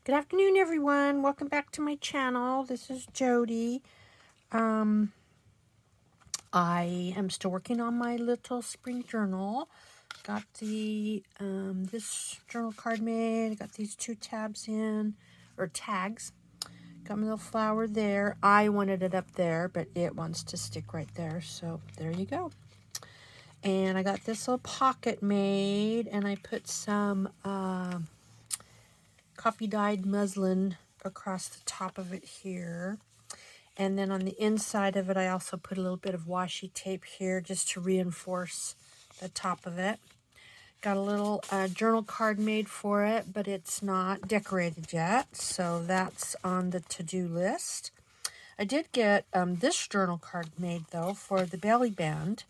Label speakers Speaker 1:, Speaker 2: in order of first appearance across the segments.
Speaker 1: Good afternoon, everyone. Welcome back to my channel. This is Jody. I am still working on my little spring journal. Got the this journal card made. I got these 2 tabs in, or tags. Got my little flower there. I wanted it up there, but it wants to stick right there. So there you go. And I got this little pocket made, and I put some coffee dyed muslin across the top of it here. And then on the inside of it, I also put a little bit of washi tape here just to reinforce the top of it. Got a little journal card made for it, but it's not decorated yet, so that's on the to-do list. I did get this journal card made, though, for the belly band.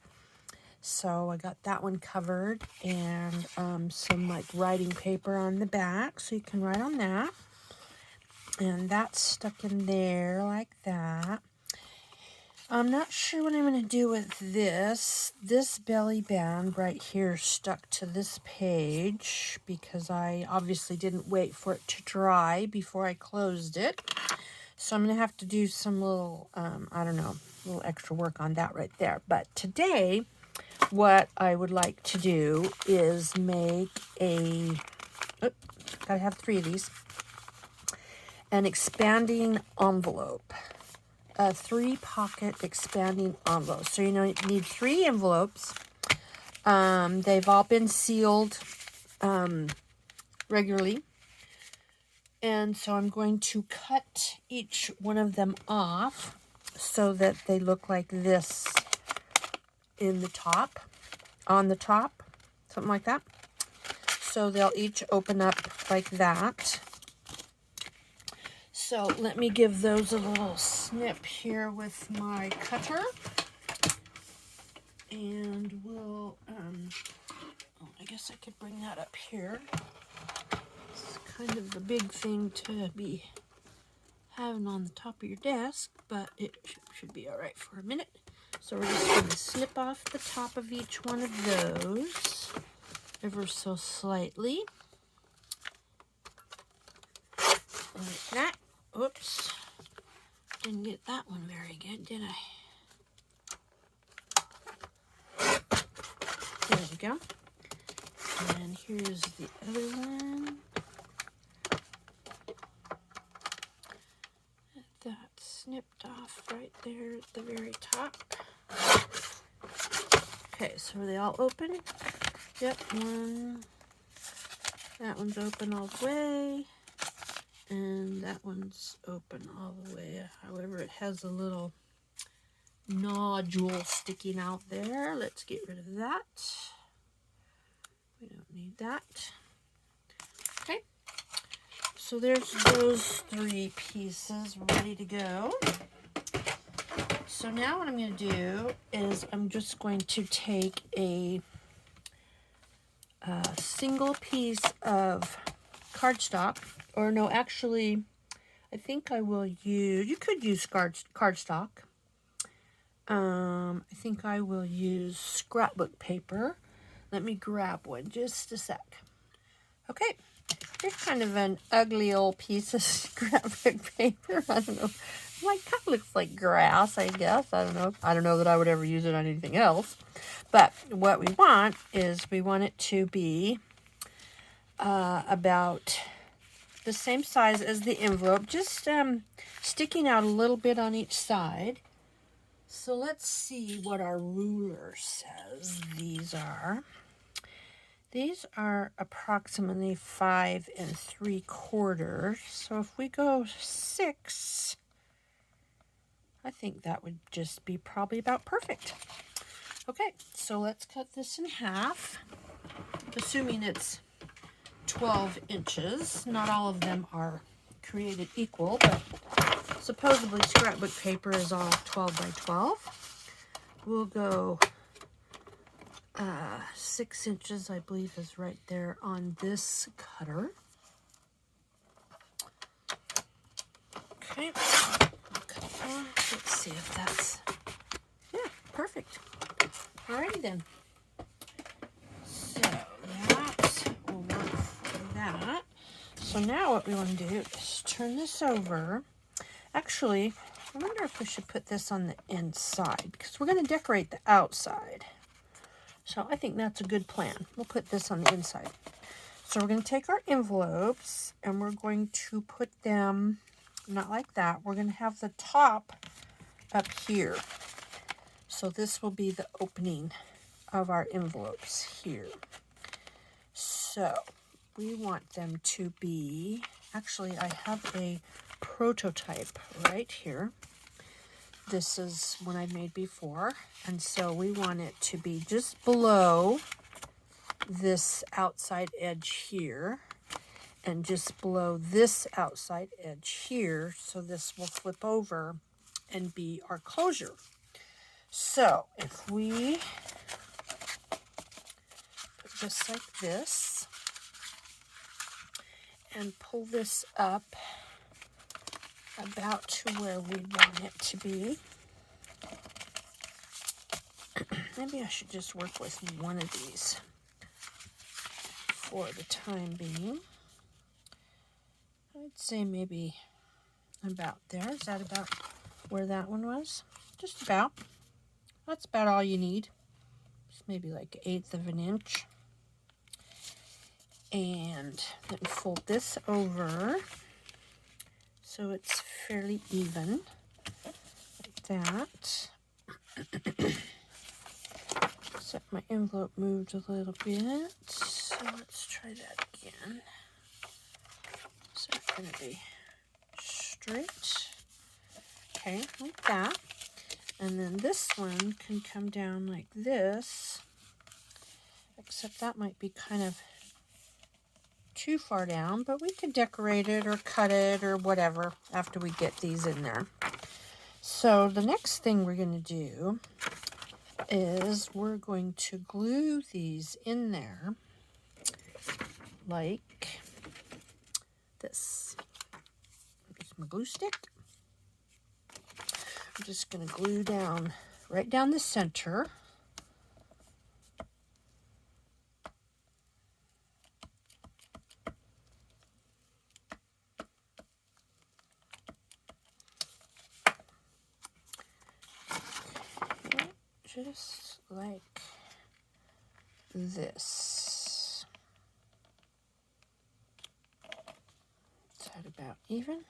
Speaker 1: So I got that one covered, and some like writing paper on the back, so you can write on that. And that's stuck in there like that. I'm not sure what I'm going to do with this. This belly band right here stuck to this page because I obviously didn't wait for it to dry before I closed it. So I'm going to have to do some little, I don't know, little extra work on that right there. But today, what I would like to do is make a, gotta have 3 of these, an expanding envelope. A 3-pocket expanding envelope. So you need 3 envelopes. They've all been sealed regularly. And so I'm going to cut each one of them off so that they look like this in the top, on the top, something like that. So they'll each open up like that. So let me give those a little snip here with my cutter. And we'll, I guess I could bring that up here. It's kind of a big thing to be having on the top of your desk, but it should be all right for a minute. So we're just going to snip off the top of each one of those ever so slightly. Like that. Oops, didn't get that one very good, did I? There we go. And here's the other one. That's snipped off right there at the very top. Okay, so are they all open? Yep, that one's open all the way. And that one's open all the way. However, it has a little nodule sticking out there. Let's get rid of that. We don't need that. Okay. So there's those 3 pieces ready to go. So now what I'm going to do is I'm just going to take a single piece of cardstock. Or no, actually, I think I will use, you could use cardstock. I think I will use scrapbook paper. Let me grab one, just a sec. Okay, here's kind of an ugly old piece of scrapbook paper. I don't know, like, kind of looks like grass, I guess. I don't know. I don't know that I would ever use it on anything else. But what we want is we want it to be about the same size as the envelope, just sticking out a little bit on each side. So let's see what our ruler says these are. These are approximately 5 3/4. So if we go 6, I think that would just be probably about perfect. Okay, so let's cut this in half, assuming it's 12 inches. Not all of them are created equal, but supposedly scrapbook paper is all 12 by 12. We'll go 6 inches, I believe, is right there on this cutter. Okay, I'll cut it off. Let's see if that's, yeah, perfect. Alrighty then. So that will work for that. So now what we want to do is turn this over. Actually, I wonder if we should put this on the inside because we're going to decorate the outside. So I think that's a good plan. We'll put this on the inside. So we're going to take our envelopes and we're going to put them, not like that. We're going to have the top up here. So this will be the opening of our envelopes here. So we want them to be, actually I have a prototype right here. This is one I made before. And so we want it to be just below this outside edge here and just below this outside edge here. So this will flip over and be our closure. So if we put this like this and pull this up about to where we want it to be. Maybe I should just work with one of these for the time being. I'd say maybe about there. Is that about where that one was? Just about. That's about all you need. Just maybe like 1/8 of an inch. And then fold this over so it's fairly even, like that. Except my envelope moved a little bit, so let's try that again. Is that going to be straight? Okay, like that. And then this one can come down like this, except that might be kind of too far down, but we could decorate it or cut it or whatever after we get these in there. So the next thing we're going to do is we're going to glue these in there like this. Here's my glue stick. I'm just going to glue down right down the center. Just like this. Is that about even?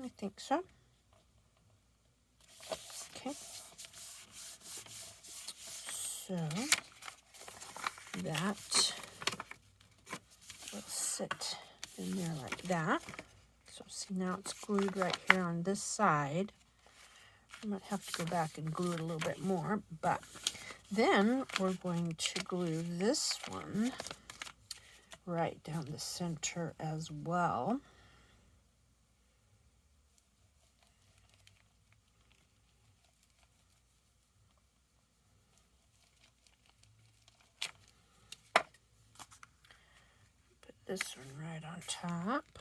Speaker 1: I think so. Okay. So that will sit in there like that. So see, now it's glued right here on this side. I might have to go back and glue it a little bit more, but then we're going to glue this one right down the center as well. Put this one right on top.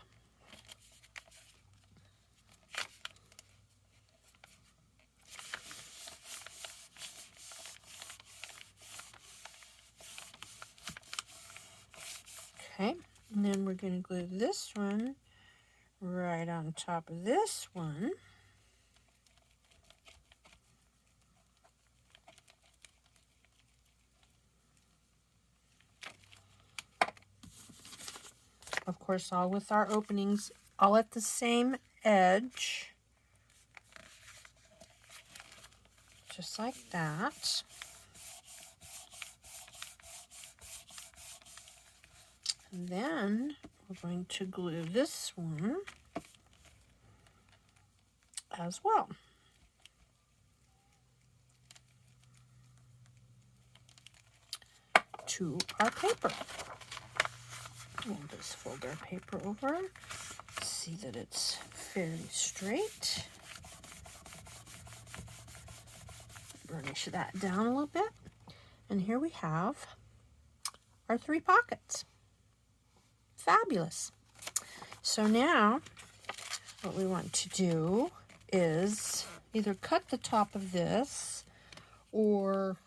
Speaker 1: Okay, and then we're going to glue this one right on top of this one. Of course, all with our openings all at the same edge. Just like that. And then we're going to glue this one as well. To our paper. We'll just fold our paper over. See that it's fairly straight. Burnish that down a little bit. And here we have our 3 pockets. Fabulous. So now what we want to do is either cut the top of this or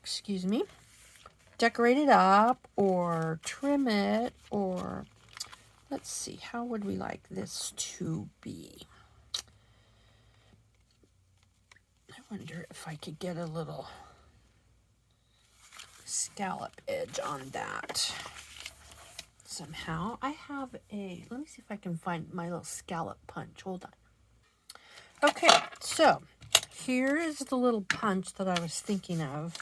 Speaker 1: excuse me, decorate it up or trim it, or let's see, how would we like this to be? I wonder if I could get a little scallop edge on that somehow. I have let me see if I can find my little scallop punch. Hold on. Okay, so here is the little punch that I was thinking of.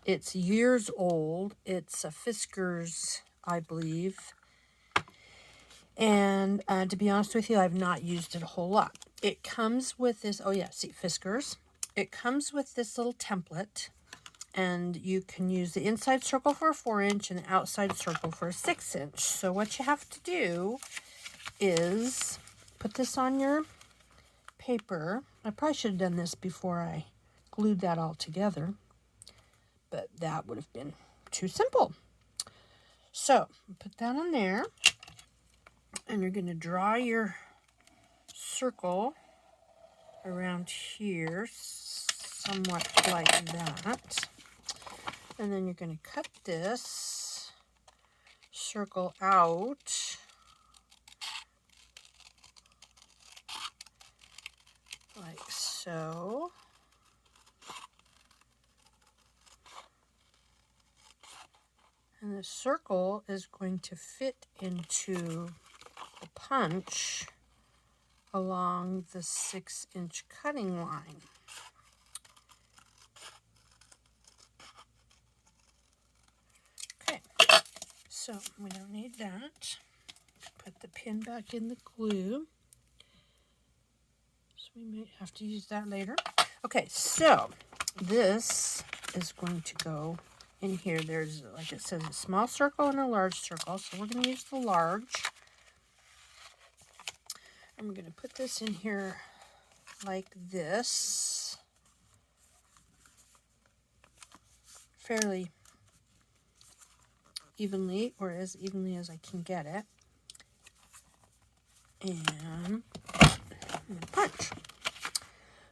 Speaker 1: It's years old. It's a Fisker's, I believe. And to be honest with you, I've not used it a whole lot. It comes with this, oh yeah, see, Fisker's. It comes with this little template. And you can use the inside circle for a 4-inch and the outside circle for a 6-inch. So what you have to do is put this on your paper. I probably should have done this before I glued that all together, but that would have been too simple. So put that on there, and you're going to draw your circle around here, somewhat like that. And then you're going to cut this circle out like so. And the circle is going to fit into the punch along the 6-inch cutting line. So we don't need that. Put the pin back in the glue. So we may have to use that later. Okay, so this is going to go in here. There's, like it says, a small circle and a large circle. So we're going to use the large. And we're going to put this in here like this. Fairly evenly, or as evenly as I can get it, and punch.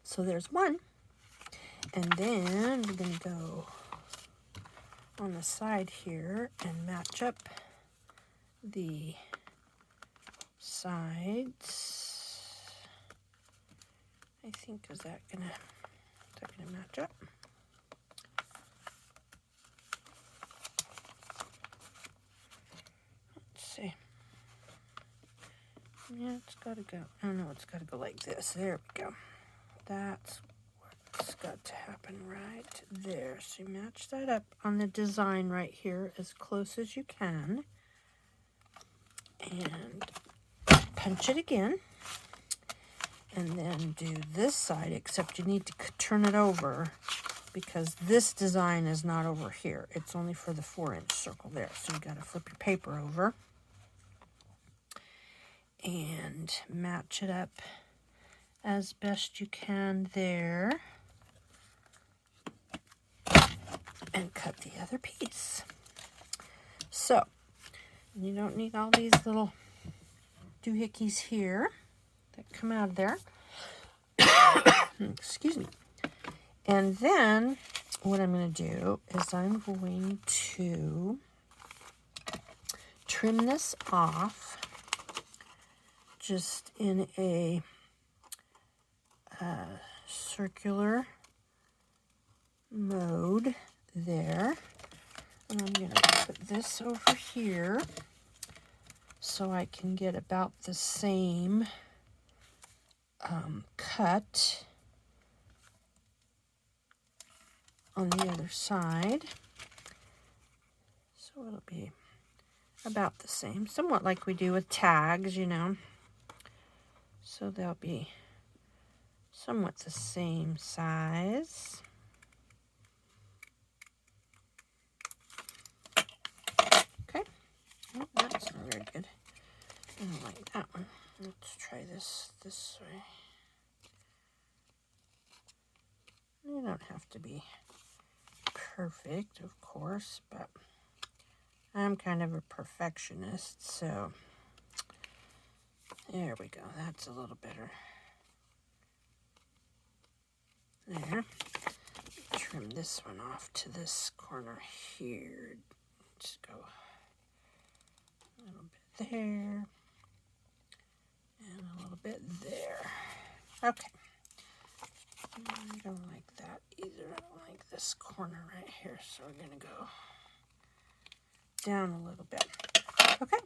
Speaker 1: So there's one, and then we're going to go on the side here and match up the sides. I think is that gonna match up? See. Yeah, it's got to go. Oh no, it's got to go like this. There we go. That's what's got to happen right there. So you match that up on the design right here as close as you can. And punch it again. And then do this side, except you need to turn it over because this design is not over here. It's only for the 4-inch circle there. So you got to flip your paper over and match it up as best you can there, and cut the other piece. So you don't need all these little doohickeys here that come out of there. Excuse me. And then what I'm going to do is I'm going to trim this off just in a circular mode there. And I'm going to put this over here so I can get about the same cut on the other side. So it'll be about the same, somewhat like we do with tags, you know. So they'll be somewhat the same size. Okay, oh, that's not very good. I don't like that one. Let's try this way. You don't have to be perfect, of course, but I'm kind of a perfectionist, so there we go. That's a little better. There. trim this one off to this corner here. Just go a little bit there and a little bit there. Okay. I don't like that either. I don't like this corner right here, so we're going to go down a little bit. Okay,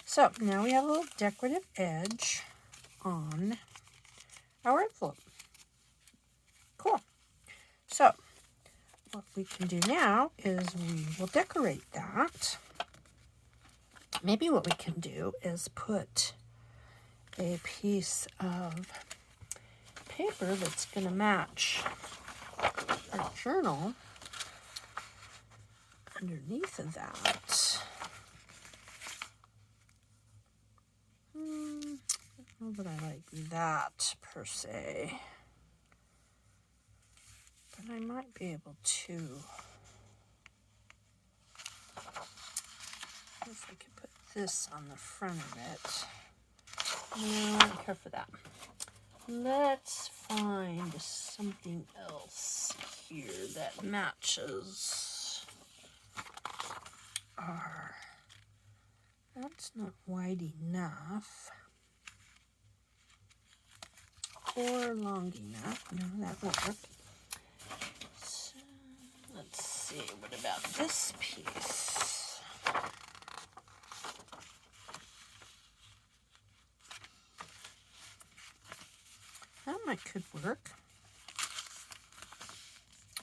Speaker 1: so now we have a little decorative edge on our envelope. Cool. So what we can do now is we will decorate that. Maybe what we can do is put a piece of paper that's going to match our journal underneath of that. I don't know that I like that per se, but I might be able to. If I could put this on the front of it. No, I don't care for that. Let's find something else here that matches our. That's not wide enough or long enough. No, that won't work. So, let's see. What about this piece? That could work.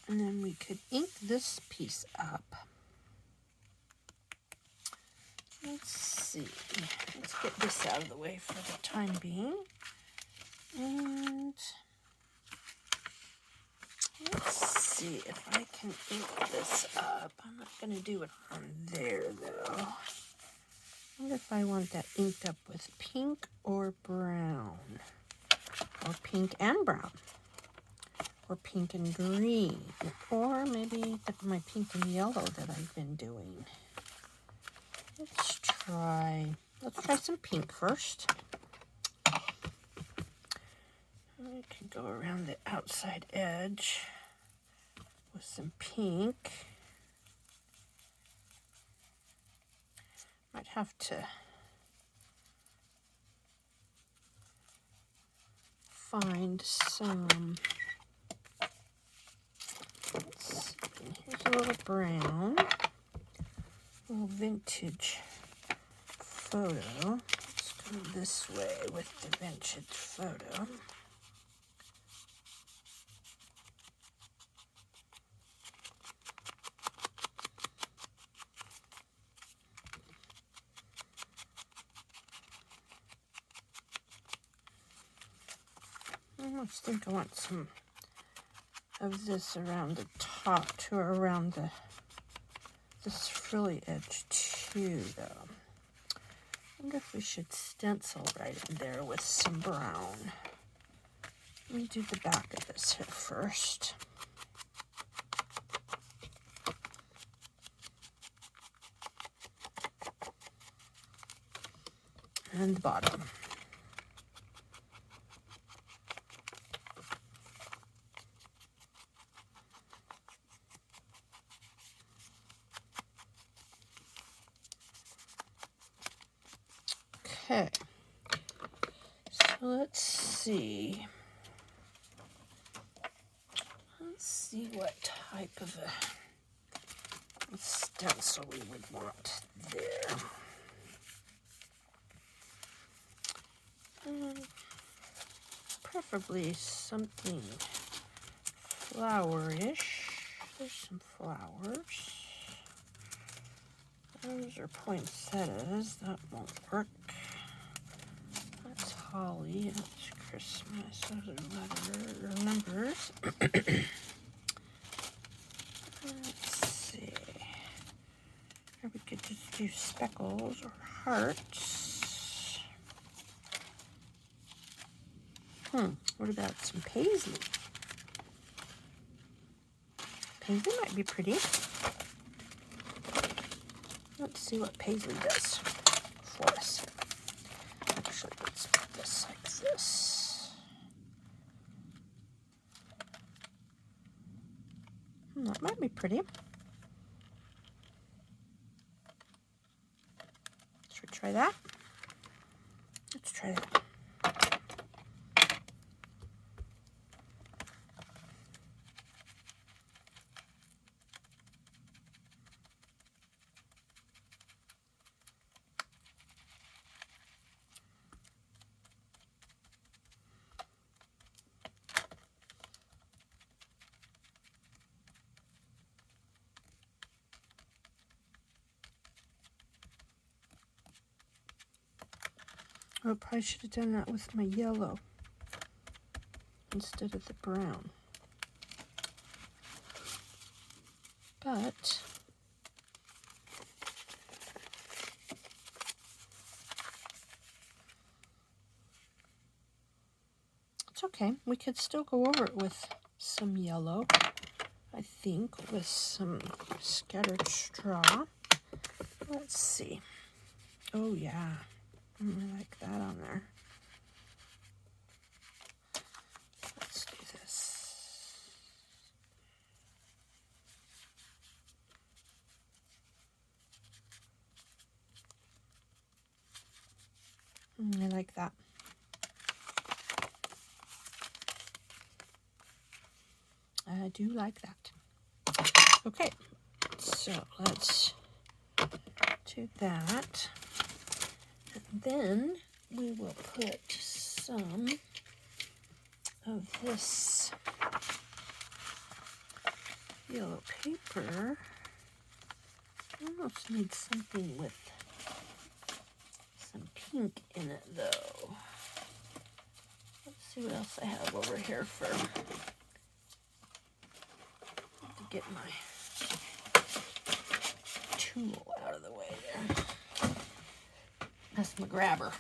Speaker 1: And then we could ink this piece up. Let's see. Let's get this out of the way for the time being. And let's see if I can ink this up. I'm not going to do it on there, though. I wonder if I want that inked up with pink or brown. Or pink and brown. Or pink and green. Or maybe my pink and yellow that I've been doing. Let's try some pink first. I can go around the outside edge with some pink. Might have to find some. Let's see. Here's a little brown. A little vintage photo. Let's go this way with the vintage photo. I almost think I want some of this around the top too, or around this frilly edge too, though. I wonder if we should stencil right in there with some brown. Let me do the back of this here first. And the bottom. Okay, so let's see what type of a stencil we would want there. Preferably something flowerish. There's some flowers. Those are poinsettias. That won't work. That's holly. That's Christmas. Those are numbers. Let's see. Or we could just do speckles or hearts. What about some paisley? Paisley might be pretty. Let's see what paisley does for us. Actually, let's put this like this. might be pretty. Should we try that? Let's try that. Oh, I probably should have done that with my yellow instead of the brown. But it's okay. We could still go over it with some yellow, I think, with some scattered straw. Let's see. Oh, yeah. I like that on there. Let's do this. I like that. I do like that. Okay, so let's do that. And then we will put some of this yellow paper. I almost need something with some pink in it, though. Let's see what else I have over here for. To get my tool out of the way there. That's my grabber.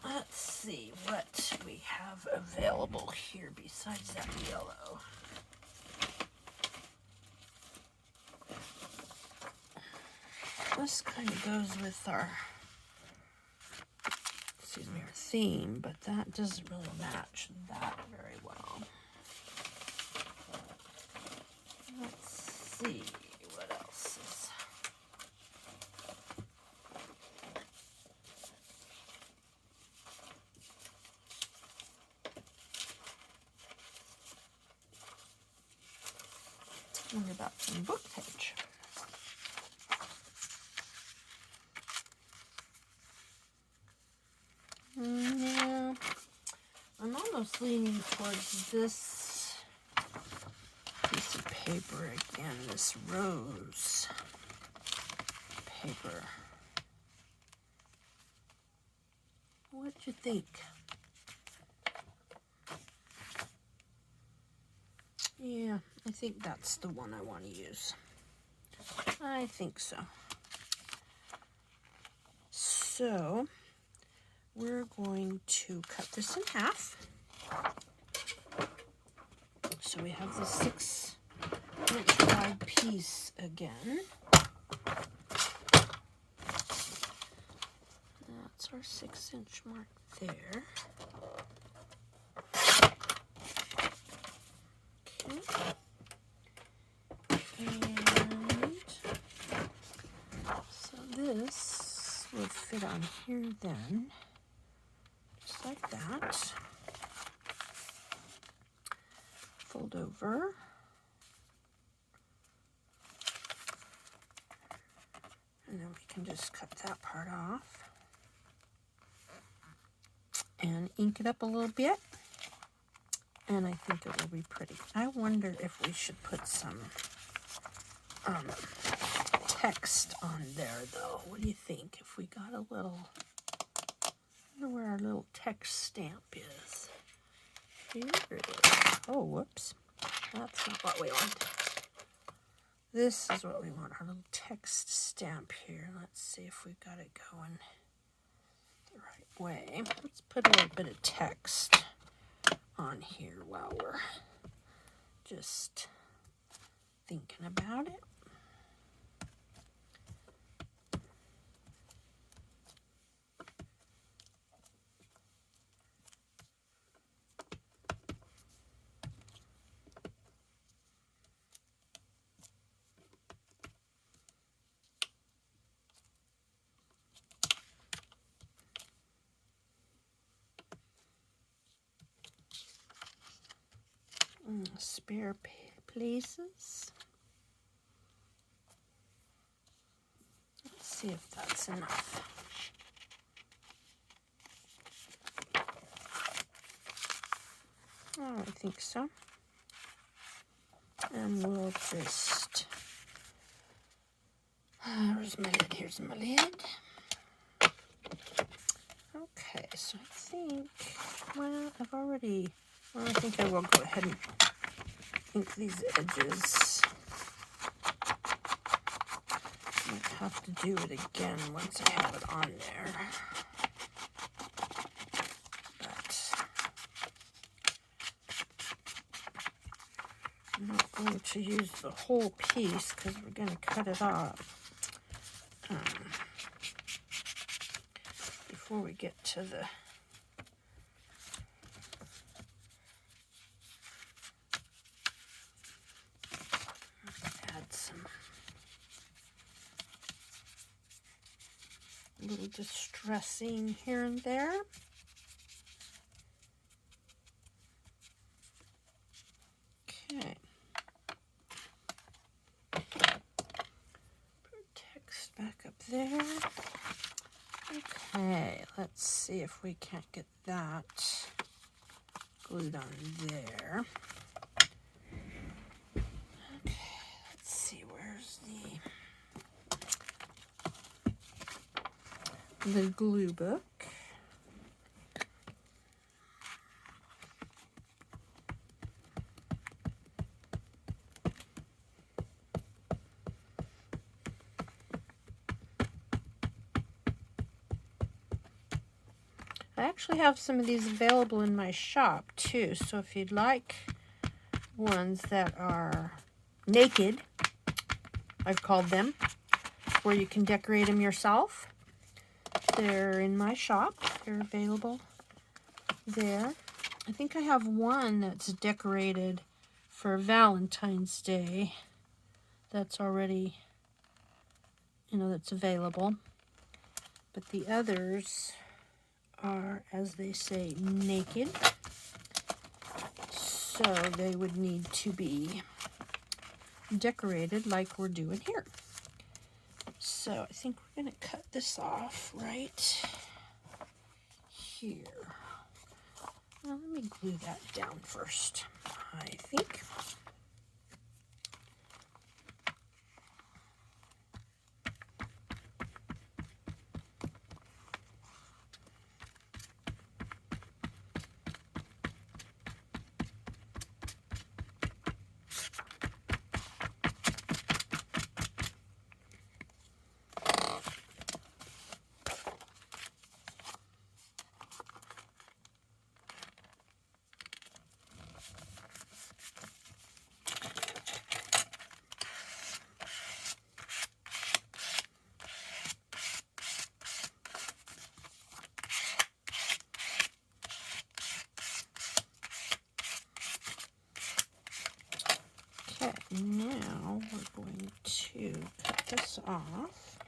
Speaker 1: Let's see what we have available here besides that yellow. This kind of goes with our, our theme, but that doesn't really match that very well. Let's see what else is. What about some book page? Yeah, I'm almost leaning towards this piece of paper again, this rose paper. What'd you think? Yeah, I think that's the one I want to use. I think so. So we're going to cut this in half. So we have the 6-inch wide piece again. That's our 6-inch mark there. Okay. And so this would fit on here then. Just like that. Fold over. And then we can just cut that part off. And ink it up a little bit. And I think it will be pretty. I wondered if we should put some text on there, though. What do you think? If we got a little... I wonder where our little text stamp is. Here it is. Oh, whoops. That's not what we want. This is what we want, our little text stamp here. Let's see if we got it going the right way. Let's put a little bit of text on here while we're just thinking about it. spare places. Let's see if that's enough. Oh, I think so. And we'll just, where's my lid? Here's my lid. Okay, so I think, well, I think I will go ahead and ink these edges. Might have to do it again once I have it on there. But I'm not going to use the whole piece because we're going to cut it off before we get to the add some little distressing here and there. Okay. Put text back up there. Okay, let's see if we can't get that glued on there. Okay, let's see, where's the glue book? I actually have some of these available in my shop too, so if you'd like ones that are naked, I've called them, where you can decorate them yourself, they're in my shop. They're available there. I think I have one that's decorated for Valentine's Day that's already, that's available, but the others are, as they say, naked, so they would need to be decorated like we're doing here. So I think we're going to cut this off right here. Well, let me glue that down first, I think. Now we're going to cut this off.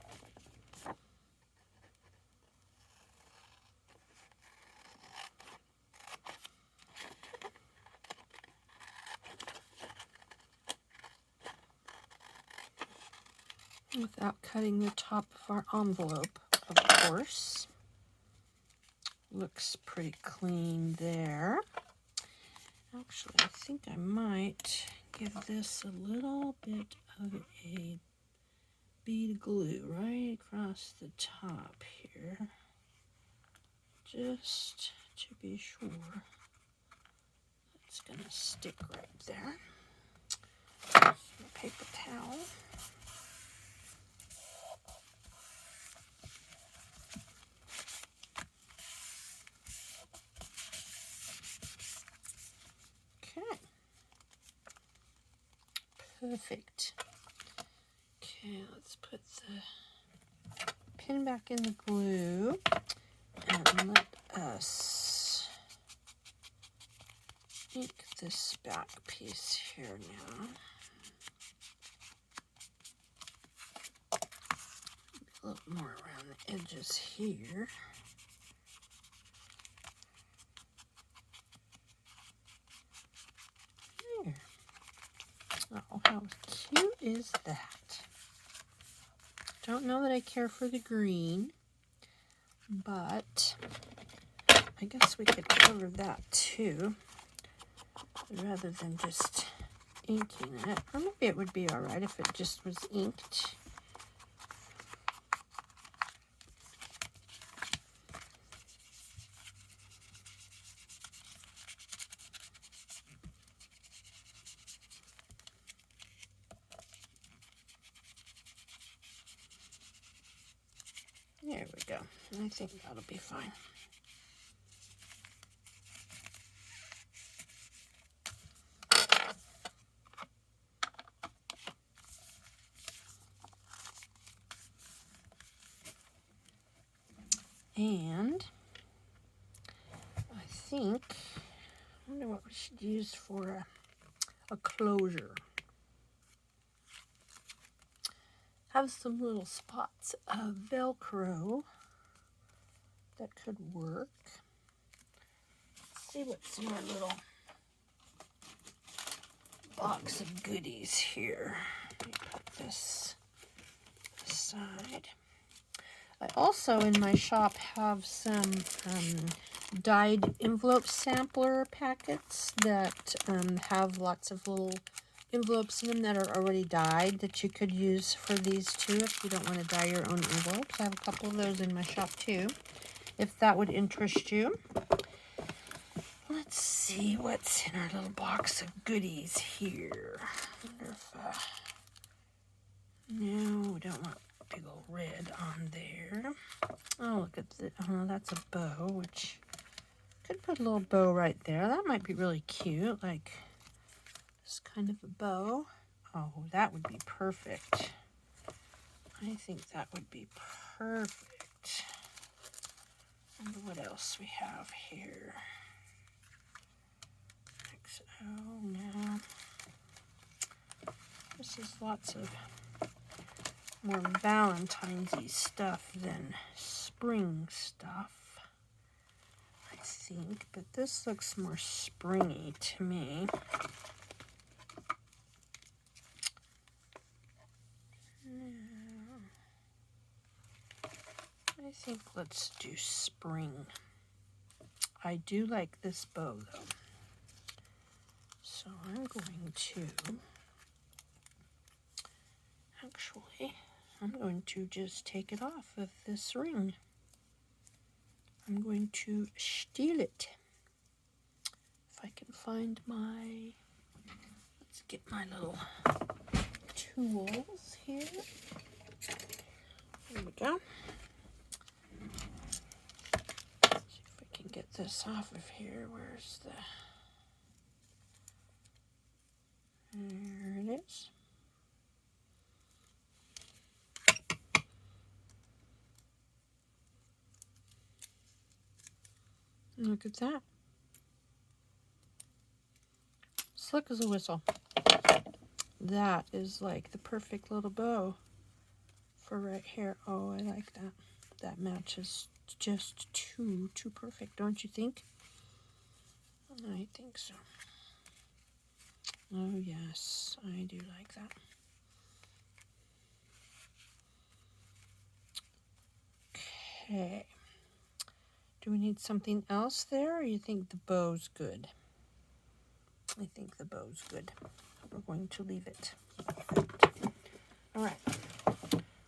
Speaker 1: Without cutting the top of our envelope, of course. Looks pretty clean there. Actually, I think I might give this a little bit of a bead glue right across the top here, just to be sure it's going to stick right there. Some paper towel. Okay. Perfect. Okay, let's put the pin back in the glue and let us ink this back piece here now. A little more around the edges here. There. is that? Don't know that I care for the green, but I guess we could cover that too, rather than just inking it. Or maybe it would be all right if it just was inked. There we go. I think that'll be fine. And I think, I wonder what we should use for a closure. Have some little spots of Velcro that could work. Let's see what's in our little box of goodies here. Let me put this aside. I also in my shop have some dyed envelope sampler packets that have lots of little envelopes in them that are already dyed that you could use for these too if you don't want to dye your own envelopes. I have a couple of those in my shop too, if that would interest you. Let's see what's in our little box of goodies here. I wonder if, no, we don't want big old red on there. Oh, look at the, oh, that's a bow, which could put a little bow right there. That might be really cute, like this kind of a bow. Oh, that would be perfect. I think that would be perfect. I wonder what else we have here. Oh, no. This is lots of more Valentine's-y stuff than spring stuff, I think. But this looks more springy to me. I think let's do spring. I do like this bow, though. So I'm going to, actually, I'm going to just take it off of this ring. I'm going to steal it. If I can find my, let's get my little tools here. There we go. See if I can get this off of here. Where's the, there it is. Look at that. Slick as a whistle. That is like the perfect little bow for right here. Oh, I like that. That matches just too perfect, don't you think? I think so. Oh, yes, I do like that. Okay. Do we need something else there, or you think the bow's good? I think the bow's good. We're going to leave it like that. All right.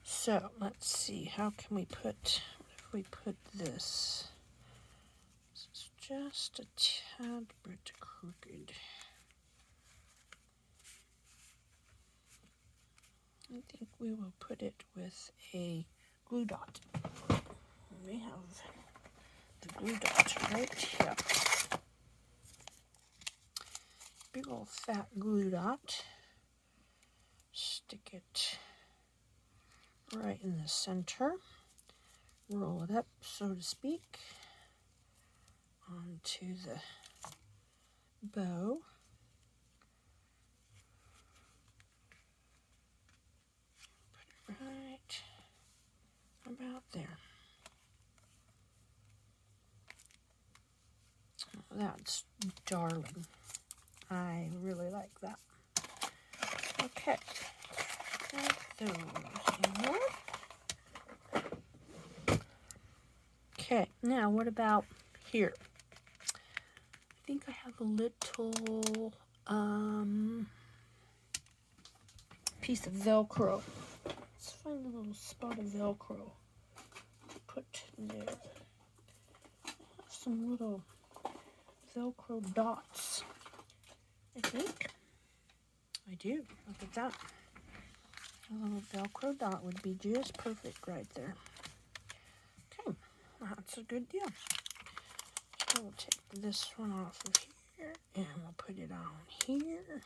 Speaker 1: So let's see. How can we put? What if we put this? This is just a tad bit crooked. I think we will put it with a glue dot. We have the glue dot right here. Big old fat glue dot. Stick it right in the center. Roll it up, so to speak, onto the bow. Put it right about there. Oh, that's darling. I really like that. Okay. those in. Okay, now what about here? I think I have a little piece of Velcro. Let's find a little spot of Velcro to put in there. I have some little Velcro dots. I think I do. Look at that. A little Velcro dot would be just perfect right there. Okay, that's a good deal. So we'll take this one off of here and we'll put it on here.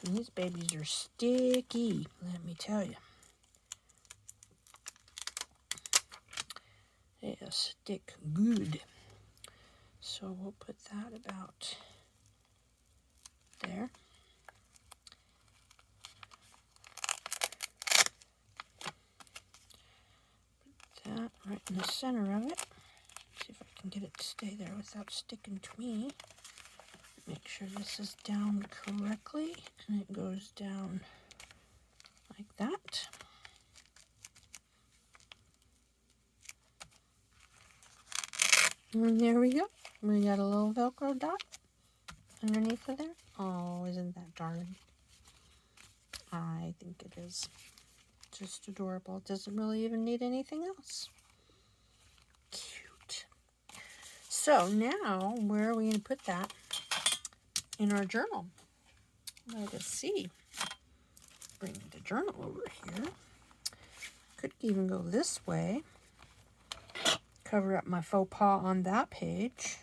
Speaker 1: And these babies are sticky, let me tell you. They stick good. So we'll put that about there. Put that right in the center of it. See if I can get it to stay there without sticking to me. Make sure this is down correctly, and it goes down like that. And there we go. We got a little Velcro dot underneath of there. Oh, isn't that darling? I think it is. Just adorable. It doesn't really even need anything else. Cute. So now, where are we going to put that in our journal? Let us see. Bring the journal over here. Could even go this way. Cover up my faux pas on that page,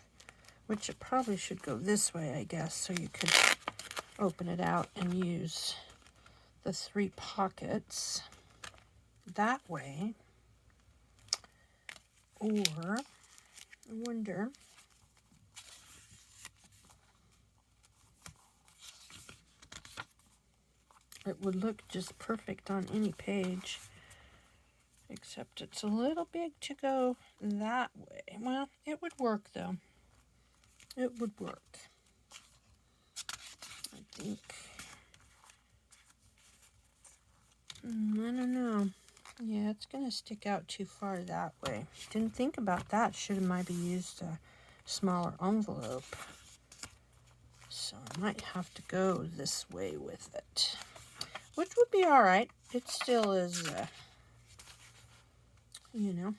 Speaker 1: which it probably should go this way, I guess, so you could open it out and use the 3 pockets that way. Or, I wonder, it would look just perfect on any page, except it's a little big to go that way. Well, it would work though. It would work. I think. I don't know. Yeah, it's going to stick out too far that way. Didn't think about that. Should have maybe used a smaller envelope. So I might have to go this way with it. Which would be alright. It still is, you know,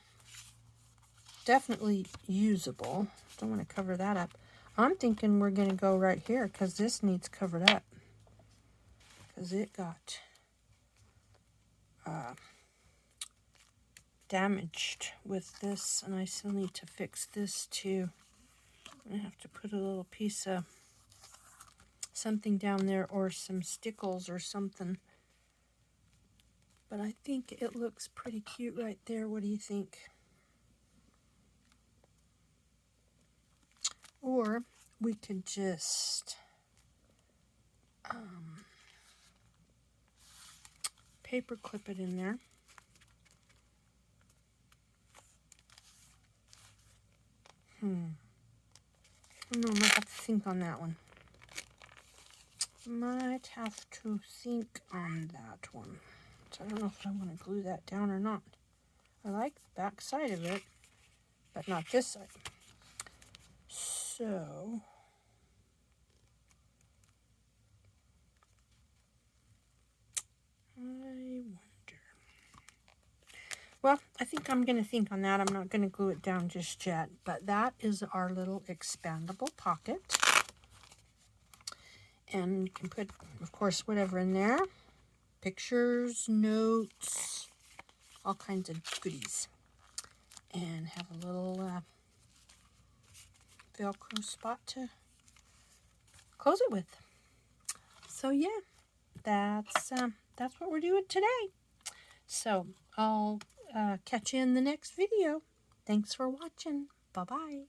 Speaker 1: definitely usable. Don't want to cover that up. I'm thinking we're going to go right here because this needs covered up. Because it got damaged with this, and I still need to fix this too. I'm going to have to put a little piece of something down there or some stickles or something. But I think it looks pretty cute right there. What do you think? Or we could just paper clip it in there. I don't know, I might have to think on that one. Might have to think on that one. So I don't know if I want to glue that down or not. I like the back side of it, but not this side. So I wonder. Well, I think I'm going to think on that. I'm not going to glue it down just yet, but that is our little expandable pocket. And you can put, of course, whatever in there. Pictures, notes, all kinds of goodies. And have a little Velcro spot to close it with. So yeah, that's what we're doing today. So I'll catch you in the next video. Thanks for watching. Bye-bye.